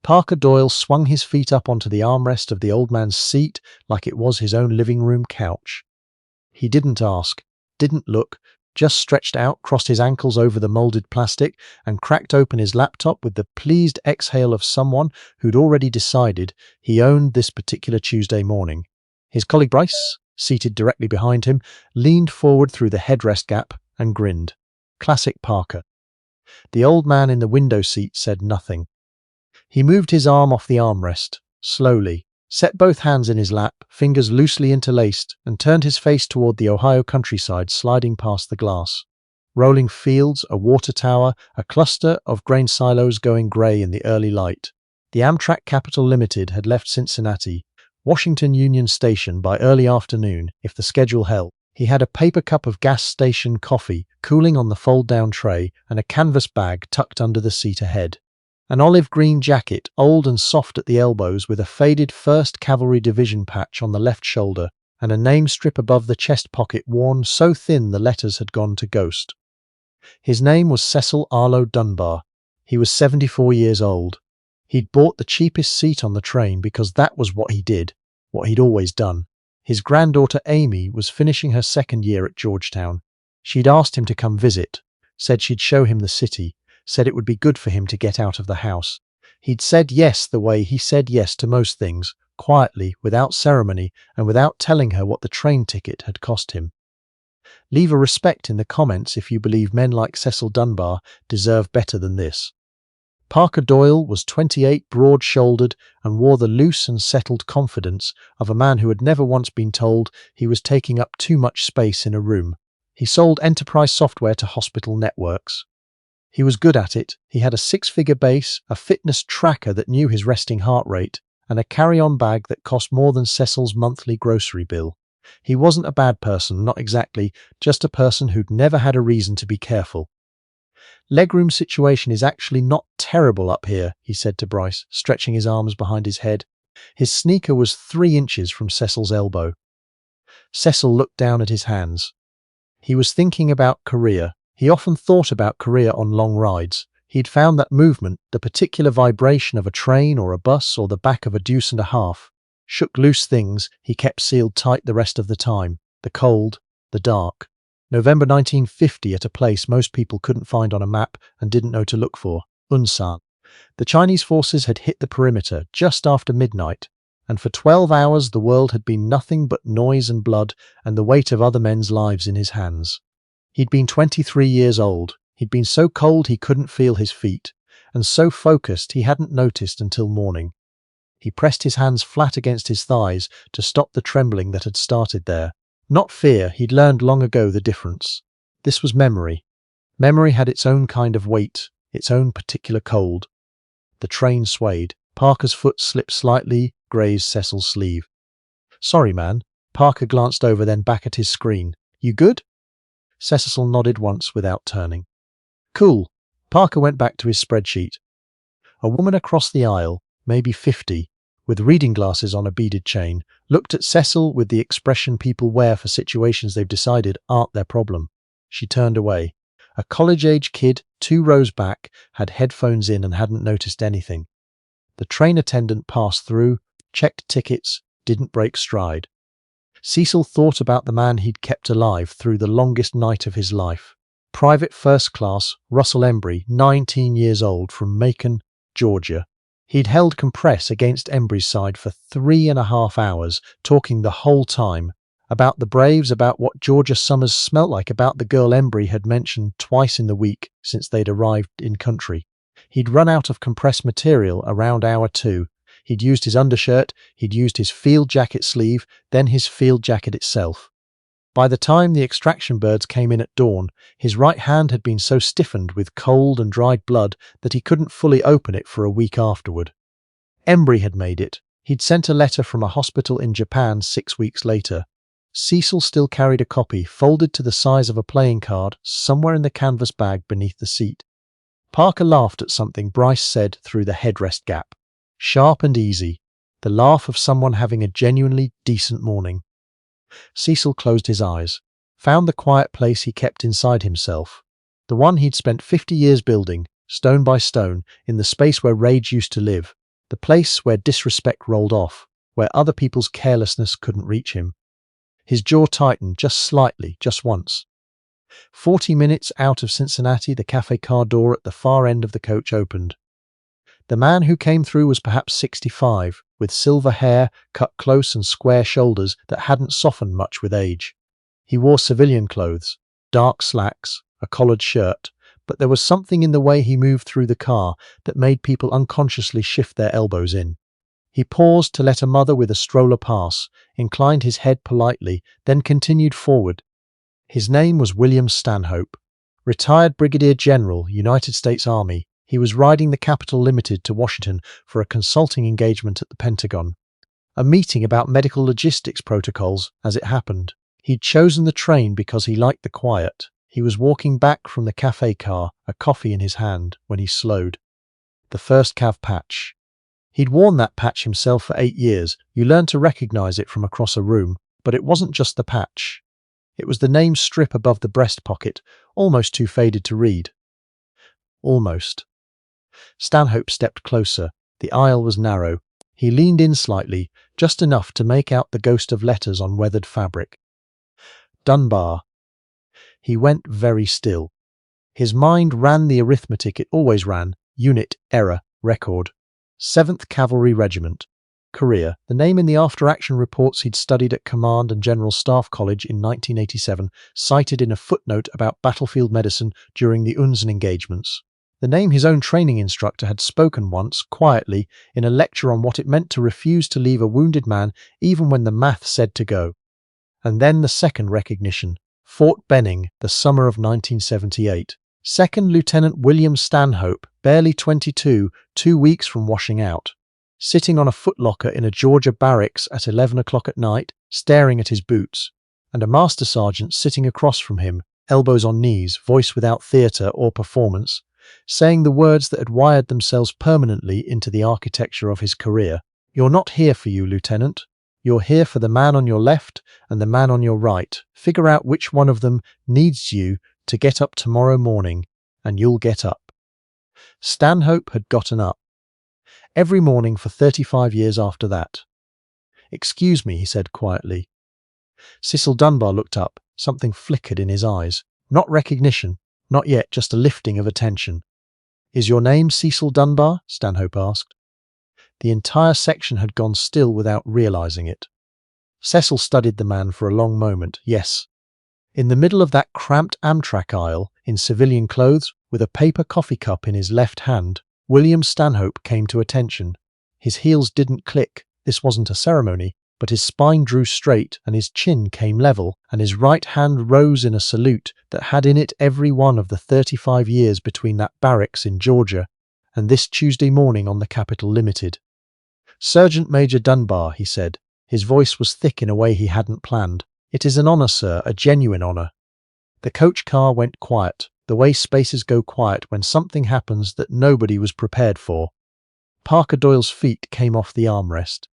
Parker Doyle swung his feet up onto the armrest of the old man's seat like it was his own living room couch. He didn't ask, didn't look, just stretched out, crossed his ankles over the molded plastic, and cracked open his laptop with the pleased exhale of someone who'd already decided he owned this particular Tuesday morning. His colleague Bryce, seated directly behind him, leaned forward through the headrest gap and grinned. Classic Parker. The old man in the window seat said nothing. He moved his arm off the armrest, slowly, set both hands in his lap, fingers loosely interlaced, and turned his face toward the Ohio countryside sliding past the glass. Rolling fields, a water tower, a cluster of grain silos going grey in the early light. The Amtrak Capitol Limited had left Cincinnati, Washington Union Station by early afternoon, if the schedule held. He had a paper cup of gas station coffee cooling on the fold-down tray and a canvas bag tucked under the seat ahead. An olive green jacket, old and soft at the elbows, with a faded 1st Cavalry Division patch on the left shoulder and a name strip above the chest pocket worn so thin the letters had gone to ghost. His name was Cecil Arlo Dunbar. He was 74 years old. He'd bought the cheapest seat on the train because that was what he did, what he'd always done. His granddaughter Amy was finishing her 2nd year at Georgetown. She'd asked him to come visit, said she'd show him the city, said it would be good for him to get out of the house. He'd said yes the way he said yes to most things, quietly, without ceremony, and without telling her what the train ticket had cost him. Leave a respect in the comments if you believe men like Cecil Dunbar deserve better than this. Parker Doyle was 28, broad-shouldered, and wore the loose and settled confidence of a man who had never once been told he was taking up too much space in a room. He sold enterprise software to hospital networks. He was good at it. He had a 6-figure base, a fitness tracker that knew his resting heart rate, and a carry-on bag that cost more than Cecil's monthly grocery bill. He wasn't a bad person, not exactly, just a person who'd never had a reason to be careful. "Legroom situation is actually not terrible up here," he said to Bryce, stretching his arms behind his head. His sneaker was 3 inches from Cecil's elbow. Cecil looked down at his hands. He was thinking about Korea. He often thought about Korea on long rides. He'd found that movement, the particular vibration of a train or a bus or the back of a deuce and a half, shook loose things he kept sealed tight the rest of the time. The cold, the dark. November 1950 at a place most people couldn't find on a map and didn't know to look for, Unsan. The Chinese forces had hit the perimeter just after midnight, and for 12 hours the world had been nothing but noise and blood and the weight of other men's lives in his hands. He'd been 23 years old. He'd been so cold he couldn't feel his feet, and so focused he hadn't noticed until morning. He pressed his hands flat against his thighs to stop the trembling that had started there. Not fear, he'd learned long ago the difference. This was memory. Memory had its own kind of weight, its own particular cold. The train swayed. Parker's foot slipped slightly, grazed Cecil's sleeve. "Sorry, man." Parker glanced over, then back at his screen. "You good?" Cecil nodded once without turning. "Cool." Parker went back to his spreadsheet. A woman across the aisle, maybe 50, with reading glasses on a beaded chain, looked at Cecil with the expression people wear for situations they've decided aren't their problem. She turned away. A college-age kid, 2 rows back, had headphones in and hadn't noticed anything. The train attendant passed through, checked tickets, didn't break stride. Cecil thought about the man he'd kept alive through the longest night of his life. Private First Class Russell Embry, 19 years old, from Macon, Georgia. He'd held compress against Embry's side for 3.5 hours, talking the whole time. About the Braves, about what Georgia summers smelt like, about the girl Embry had mentioned twice in the week since they'd arrived in country. He'd run out of compressed material around hour 2. He'd used his undershirt, he'd used his field jacket sleeve, then his field jacket itself. By the time the extraction birds came in at dawn, his right hand had been so stiffened with cold and dried blood that he couldn't fully open it for a week afterward. Embry had made it. He'd sent a letter from a hospital in Japan 6 weeks later. Cecil still carried a copy, folded to the size of a playing card, somewhere in the canvas bag beneath the seat. Parker laughed at something Bryce said through the headrest gap. Sharp and easy, the laugh of someone having a genuinely decent morning. Cecil closed his eyes, found the quiet place he kept inside himself, the one he'd spent 50 years building, stone by stone, in the space where rage used to live, the place where disrespect rolled off, where other people's carelessness couldn't reach him. His jaw tightened just slightly, just once. 40 minutes out of Cincinnati, the cafe car door at the far end of the coach opened. The man who came through was perhaps 65, with silver hair cut close and square shoulders that hadn't softened much with age. He wore civilian clothes, dark slacks, a collared shirt, but there was something in the way he moved through the car that made people unconsciously shift their elbows in. He paused to let a mother with a stroller pass, inclined his head politely, then continued forward. His name was William Stanhope, retired Brigadier General, United States Army. He was riding the Capitol Limited to Washington for a consulting engagement at the Pentagon. A meeting about medical logistics protocols, as it happened. He'd chosen the train because he liked the quiet. He was walking back from the cafe car, a coffee in his hand, when he slowed. The first cav patch. He'd worn that patch himself for 8 years. You learned to recognize it from across a room, but it wasn't just the patch. It was the name strip above the breast pocket, almost too faded to read. Almost. Stanhope stepped closer. The aisle was narrow. He leaned in slightly, just enough to make out the ghost of letters on weathered fabric. Dunbar. He went very still. His mind ran the arithmetic it always ran. Unit, error, record. 7th Cavalry Regiment. Career. The name in the after-action reports he'd studied at Command and General Staff College in 1987, cited in a footnote about battlefield medicine during the Unzen engagements. The name his own training instructor had spoken once, quietly, in a lecture on what it meant to refuse to leave a wounded man even when the math said to go. And then the second recognition. Fort Benning, the summer of 1978. 2nd Lieutenant William Stanhope, barely 22, 2 weeks from washing out. Sitting on a footlocker in a Georgia barracks at 11 o'clock at night, staring at his boots. And a master sergeant sitting across from him, elbows on knees, voice without theatre or performance, saying the words that had wired themselves permanently into the architecture of his career. You're not here for you, Lieutenant. You're here for the man on your left and the man on your right. Figure out which one of them needs you to get up tomorrow morning, and you'll get up. Stanhope had gotten up. Every morning for 35 years after that. Excuse me, he said quietly. Cecil Dunbar looked up. Something flickered in his eyes. Not recognition. Not yet, just a lifting of attention. Is your name Cecil Dunbar? Stanhope asked. The entire section had gone still without realizing it. Cecil studied the man for a long moment. Yes. In the middle of that cramped Amtrak aisle, in civilian clothes, with a paper coffee cup in his left hand, William Stanhope came to attention. His heels didn't click. This wasn't a ceremony, but his spine drew straight and his chin came level, and his right hand rose in a salute that had in it every one of the 35 years between that barracks in Georgia and this Tuesday morning on the Capitol Limited. Sergeant Major Dunbar, he said. His voice was thick in a way he hadn't planned. It is an honour, sir, a genuine honour. The coach car went quiet, the way spaces go quiet when something happens that nobody was prepared for. Parker Doyle's feet came off the armrest.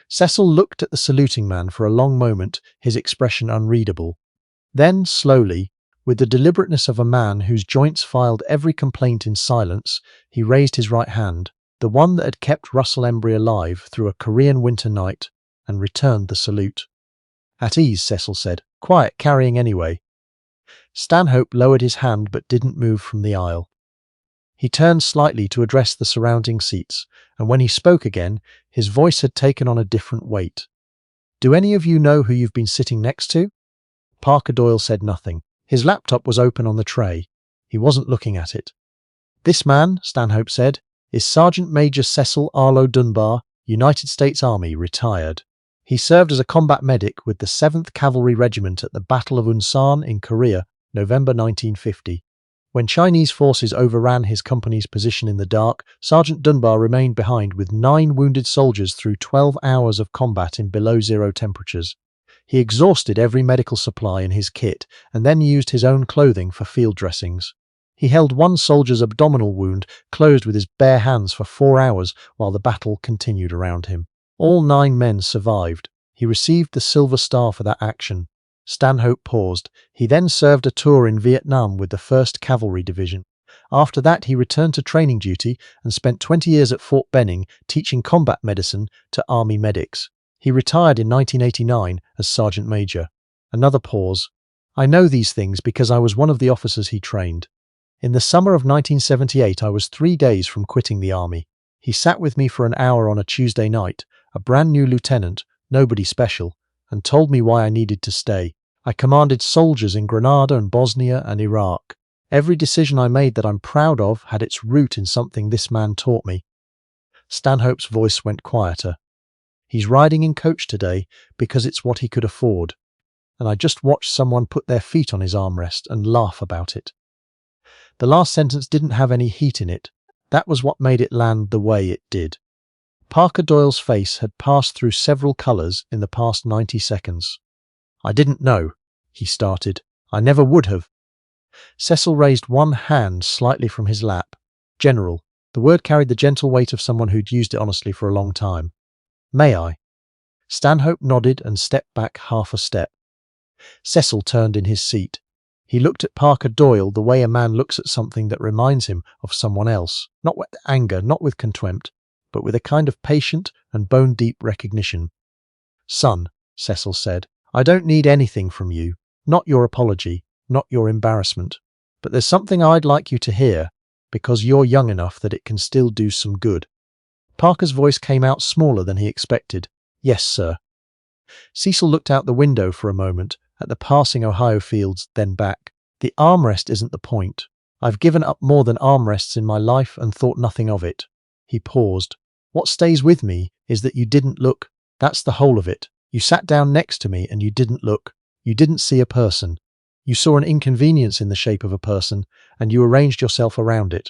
Cecil looked at the saluting man for a long moment, his expression unreadable. Then, slowly, with the deliberateness of a man whose joints filed every complaint in silence, he raised his right hand, the one that had kept Russell Embry alive through a Korean winter night, and returned the salute. At ease, Cecil said. Quiet carrying anyway. Stanhope lowered his hand but didn't move from the aisle. He turned slightly to address the surrounding seats, and when he spoke again, his voice had taken on a different weight. Do any of you know who you've been sitting next to? Parker Doyle said nothing. His laptop was open on the tray. He wasn't looking at it. This man, Stanhope said, is Sergeant Major Cecil Arlo Dunbar, United States Army, retired. He served as a combat medic with the 7th Cavalry Regiment at the Battle of Unsan in Korea, November 1950. When Chinese forces overran his company's position in the dark, Sergeant Dunbar remained behind with 9 wounded soldiers through 12 hours of combat in below-zero temperatures. He exhausted every medical supply in his kit and then used his own clothing for field dressings. He held one soldier's abdominal wound closed with his bare hands for 4 hours while the battle continued around him. All 9 men survived. He received the Silver Star for that action. Stanhope paused. He then served a tour in Vietnam with the 1st Cavalry Division. After that, he returned to training duty and spent 20 years at Fort Benning teaching combat medicine to Army medics. He retired in 1989 as Sergeant Major. Another pause. I know these things because I was one of the officers he trained. In the summer of 1978, I was 3 days from quitting the Army. He sat with me for an hour on a Tuesday night, a brand new lieutenant, nobody special, and told me why I needed to stay. I commanded soldiers in Grenada and Bosnia and Iraq. Every decision I made that I'm proud of had its root in something this man taught me. Stanhope's voice went quieter. He's riding in coach today because it's what he could afford. And I just watched someone put their feet on his armrest and laugh about it. The last sentence didn't have any heat in it. That was what made it land the way it did. Parker Doyle's face had passed through several colours in the past 90 seconds. I didn't know, he started. I never would have. Cecil raised one hand slightly from his lap. General. The word carried the gentle weight of someone who'd used it honestly for a long time. May I? Stanhope nodded and stepped back half a step. Cecil turned in his seat. He looked at Parker Doyle the way a man looks at something that reminds him of someone else, not with anger, not with contempt, but with a kind of patient and bone-deep recognition. Son, Cecil said, I don't need anything from you, not your apology, not your embarrassment, but there's something I'd like you to hear, because you're young enough that it can still do some good. Parker's voice came out smaller than he expected. Yes, sir. Cecil looked out the window for a moment, at the passing Ohio fields, then back. The armrest isn't the point. I've given up more than armrests in my life and thought nothing of it. He paused. What stays with me is that you didn't look. That's the whole of it. You sat down next to me and you didn't look. You didn't see a person. You saw an inconvenience in the shape of a person and you arranged yourself around it.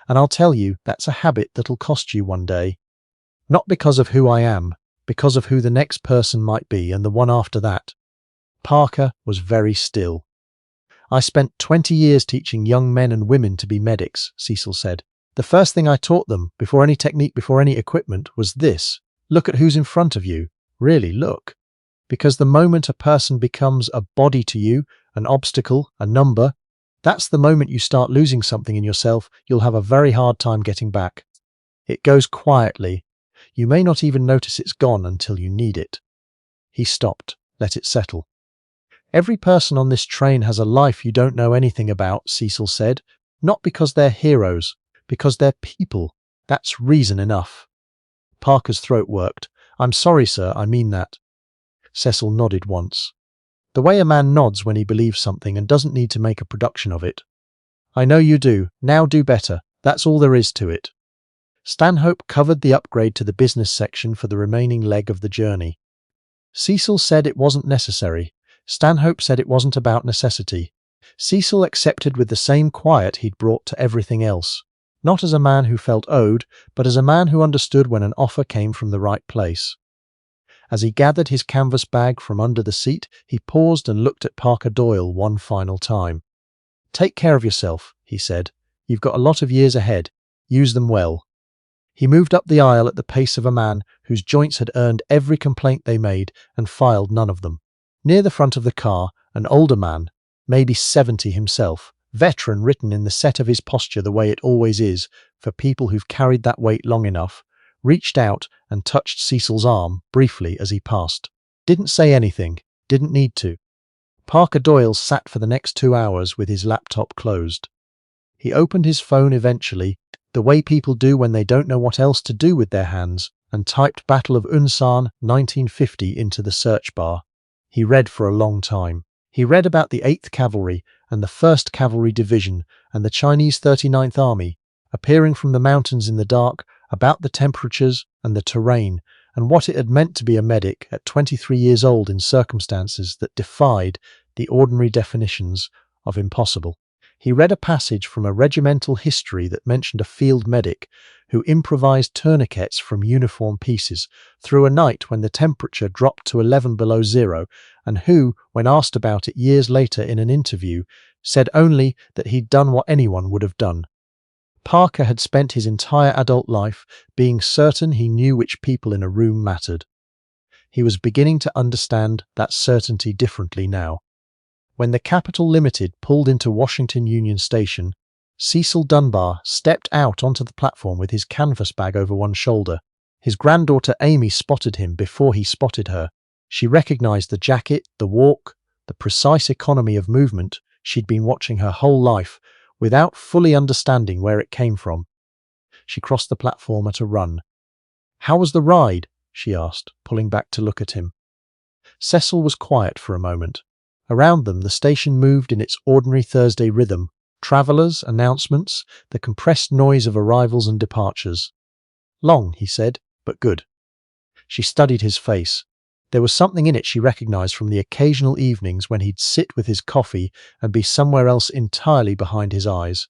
And I'll tell you, that's a habit that'll cost you one day. Not because of who I am, because of who the next person might be and the one after that. Parker was very still. I spent 20 years teaching young men and women to be medics, Cecil said. The first thing I taught them, before any technique, before any equipment, was this. Look at who's in front of you. Really look. Because the moment a person becomes a body to you, an obstacle, a number, that's the moment you start losing something in yourself you'll have a very hard time getting back. It goes quietly. You may not even notice it's gone until you need it. He stopped, let it settle. Every person on this train has a life you don't know anything about, Cecil said. Not because they're heroes, because they're people. That's reason enough. Parker's throat worked. I'm sorry, sir, I mean that. Cecil nodded once. The way a man nods when he believes something and doesn't need to make a production of it. I know you do. Now do better. That's all there is to it. Stanhope covered the upgrade to the business section for the remaining leg of the journey. Cecil said it wasn't necessary. Stanhope said it wasn't about necessity. Cecil accepted with the same quiet he'd brought to everything else. Not as a man who felt owed, but as a man who understood when an offer came from the right place. As he gathered his canvas bag from under the seat, he paused and looked at Parker Doyle one final time. Take care of yourself, he said. You've got a lot of years ahead. Use them well. He moved up the aisle at the pace of a man whose joints had earned every complaint they made and filed none of them. Near the front of the car, an older man, maybe 70 himself, veteran written in the set of his posture the way it always is for people who've carried that weight long enough, reached out and touched Cecil's arm briefly as he passed. Didn't say anything, didn't need to. Parker Doyle sat for the next 2 hours with his laptop closed. He opened his phone eventually, the way people do when they don't know what else to do with their hands, and typed Battle of Unsan 1950 into the search bar. He read for a long time. He read about the 8th Cavalry and the 1st Cavalry Division and the Chinese 39th Army, appearing from the mountains in the dark, about the temperatures and the terrain, and what it had meant to be a medic at 23 years old in circumstances that defied the ordinary definitions of impossible. He read a passage from a regimental history that mentioned a field medic who improvised tourniquets from uniform pieces through a night when the temperature dropped to 11 below zero, and who, when asked about it years later in an interview, said only that he'd done what anyone would have done. Parker had spent his entire adult life being certain he knew which people in a room mattered. He was beginning to understand that certainty differently now. When the Capitol Limited pulled into Washington Union Station, Cecil Dunbar stepped out onto the platform with his canvas bag over one shoulder. His granddaughter Amy spotted him before he spotted her. She recognized the jacket, the walk, the precise economy of movement she'd been watching her whole life without fully understanding where it came from. She crossed the platform at a run. "How was the ride?" she asked, pulling back to look at him. Cecil was quiet for a moment. Around them, the station moved in its ordinary Thursday rhythm. Travellers, announcements, the compressed noise of arrivals and departures. "Long," he said, "but good." She studied his face. There was something in it she recognized from the occasional evenings when he'd sit with his coffee and be somewhere else entirely behind his eyes.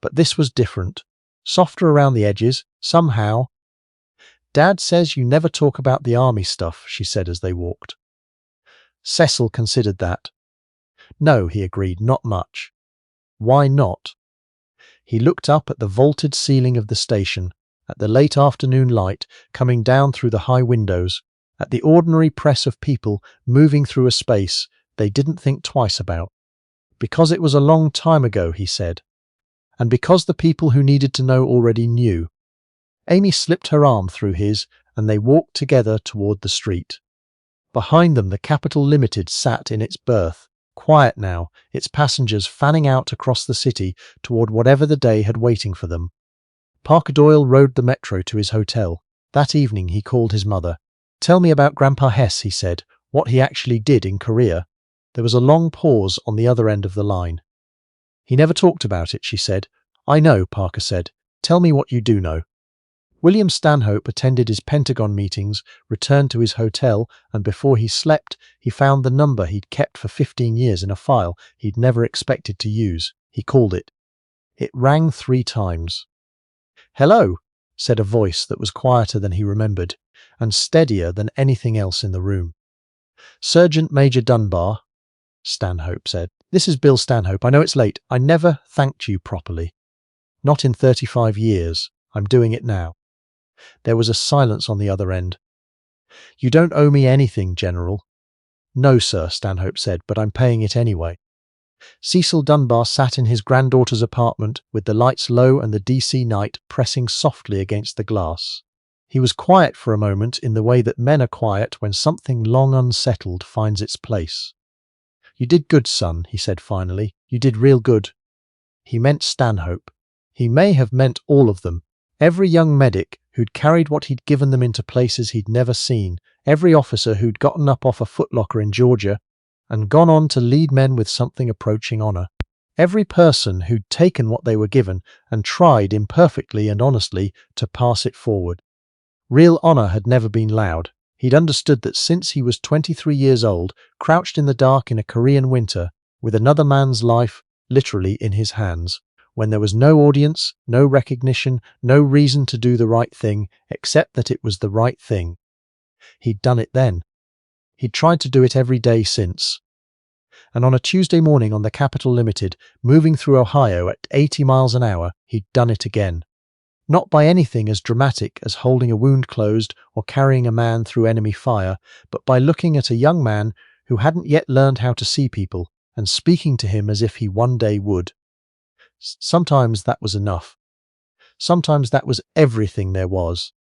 But this was different. Softer around the edges, somehow. "Dad says you never talk about the army stuff," she said as they walked. Cecil considered that. "No," he agreed, "not much." "Why not?" He looked up at the vaulted ceiling of the station, at the late afternoon light coming down through the high windows, at the ordinary press of people moving through a space they didn't think twice about. "Because it was a long time ago," he said. "And because the people who needed to know already knew." Amy slipped her arm through his, and they walked together toward the street. Behind them, the Capitol Limited sat in its berth, quiet now, its passengers fanning out across the city toward whatever the day had waiting for them. Parker Doyle rode the metro to his hotel. That evening he called his mother. "Tell me about Grandpa Hess," he said, "what he actually did in Korea." There was a long pause on the other end of the line. "He never talked about it," she said. "I know," Parker said. "Tell me what you do know." William Stanhope attended his Pentagon meetings, returned to his hotel, and before he slept, he found the number he'd kept for 15 years in a file he'd never expected to use. He called it. It rang 3 times. "Hello," said a voice that was quieter than he remembered, and steadier than anything else in the room. "Sergeant Major Dunbar," Stanhope said. "This is Bill Stanhope. I know it's late. I never thanked you properly. Not in 35 years. I'm doing it now." There was a silence on the other end. "You don't owe me anything, General." "No, sir," Stanhope said, "but I'm paying it anyway." Cecil Dunbar sat in his granddaughter's apartment with the lights low and the DC night pressing softly against the glass. He was quiet for a moment in the way that men are quiet when something long unsettled finds its place. "You did good, son," he said finally. "You did real good." He meant Stanhope. He may have meant all of them. Every young medic who'd carried what he'd given them into places he'd never seen, every officer who'd gotten up off a footlocker in Georgia and gone on to lead men with something approaching honor, every person who'd taken what they were given and tried imperfectly and honestly to pass it forward. Real honor had never been loud. He'd understood that since he was 23 years old, crouched in the dark in a Korean winter, with another man's life literally in his hands, when there was no audience, no recognition, no reason to do the right thing, except that it was the right thing. He'd done it then. He'd tried to do it every day since. And on a Tuesday morning on the Capitol Limited, moving through Ohio at 80 miles an hour, he'd done it again. Not by anything as dramatic as holding a wound closed or carrying a man through enemy fire, but by looking at a young man who hadn't yet learned how to see people and speaking to him as if he one day would. Sometimes that was enough. Sometimes that was everything there was.